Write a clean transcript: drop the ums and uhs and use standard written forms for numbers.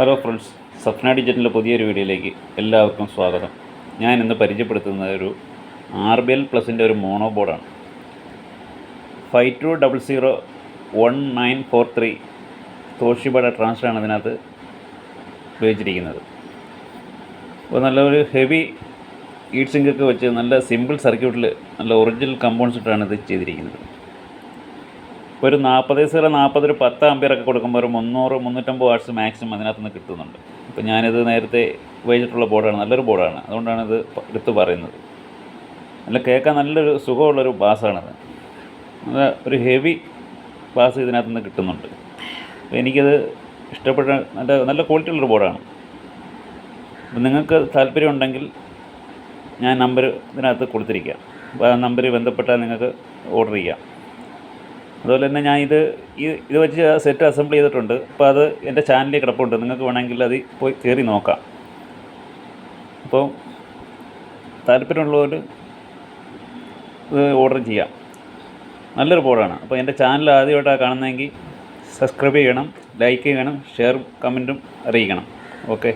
Hello friends, Safna ഡിജിറ്റലിൻ്റെ പുതിയൊരു വീഡിയോയിലേക്ക് എല്ലാവർക്കും സ്വാഗതം. ഞാൻ ഇന്ന് പരിചയപ്പെടുത്തുന്നത് ഒരു RBL പ്ലസിൻ്റെ ഒരു മോണോ ബോർഡാണ്. 52001943 തോഷിബയുടെ ട്രാൻസ്ഫറാണ് ഇതിനകത്ത് ഉപയോഗിച്ചിരിക്കുന്നത്. അപ്പോൾ നല്ലൊരു ഹെവി ഹീറ്റ് സിങ്കൊക്കെ വെച്ച് നല്ല സിമ്പിൾ സർക്യൂട്ടിൽ നല്ല ഒറിജിനൽ കമ്പോണൻസ് ഇട്ടാണ് ഇത് ചെയ്തിരിക്കുന്നത്. ഒരു 40 ഒരു 10 ആമ്പിയറൊക്കെ കൊടുക്കുമ്പോൾ ഒരു 300-350 വാട്ട്സ് മാക്സിമം അതിനകത്ത് നിന്ന് കിട്ടുന്നുണ്ട്. അപ്പോൾ ഞാനിത് നേരത്തെ ഉപയോഗിച്ചിട്ടുള്ള ബോർഡാണ്, നല്ലൊരു ബോർഡാണ്, അതുകൊണ്ടാണ് ഇത് എടുത്ത് പറയുന്നത്. നല്ല കേൾക്കാൻ നല്ലൊരു സുഖമുള്ളൊരു ബാസാണത്. നല്ല ഒരു ഹെവി ബാസ് ഇതിനകത്ത് നിന്ന് കിട്ടുന്നുണ്ട്. അപ്പോൾ എനിക്കത് ഇഷ്ടപ്പെട്ട നല്ല ക്വാളിറ്റി ഉള്ളൊരു ബോർഡാണ്. അപ്പോൾ നിങ്ങൾക്ക് താല്പര്യമുണ്ടെങ്കിൽ ഞാൻ നമ്പർ ഇതിനകത്ത് കൊടുത്തിരിക്കാം. അപ്പോൾ ആ നമ്പറിൽ ബന്ധപ്പെട്ടാൽ നിങ്ങൾക്ക് ഓർഡർ ചെയ്യാം. അതുപോലെ തന്നെ ഞാൻ ഇത് വെച്ച് സെറ്റ് അസംബിൾ ചെയ്തിട്ടുണ്ട്. അപ്പോൾ അത് എൻ്റെ ചാനലിൽ കിടപ്പുണ്ട്, നിങ്ങൾക്ക് വേണമെങ്കിൽ അത് പോയി കയറി നോക്കാം. അപ്പോൾ താല്പര്യമുള്ളവർ ഇത് ഓർഡർ ചെയ്യാം. നല്ലൊരു ബോർഡാണ്. അപ്പോൾ എൻ്റെ ചാനൽ ആദ്യമായിട്ടാണ് കാണുന്നതെങ്കിൽ സബ്സ്ക്രൈബ് ചെയ്യണം, ലൈക്ക് ചെയ്യണം, ഷെയറും കമൻറ്റും അറിയിക്കണം. ഓക്കെ.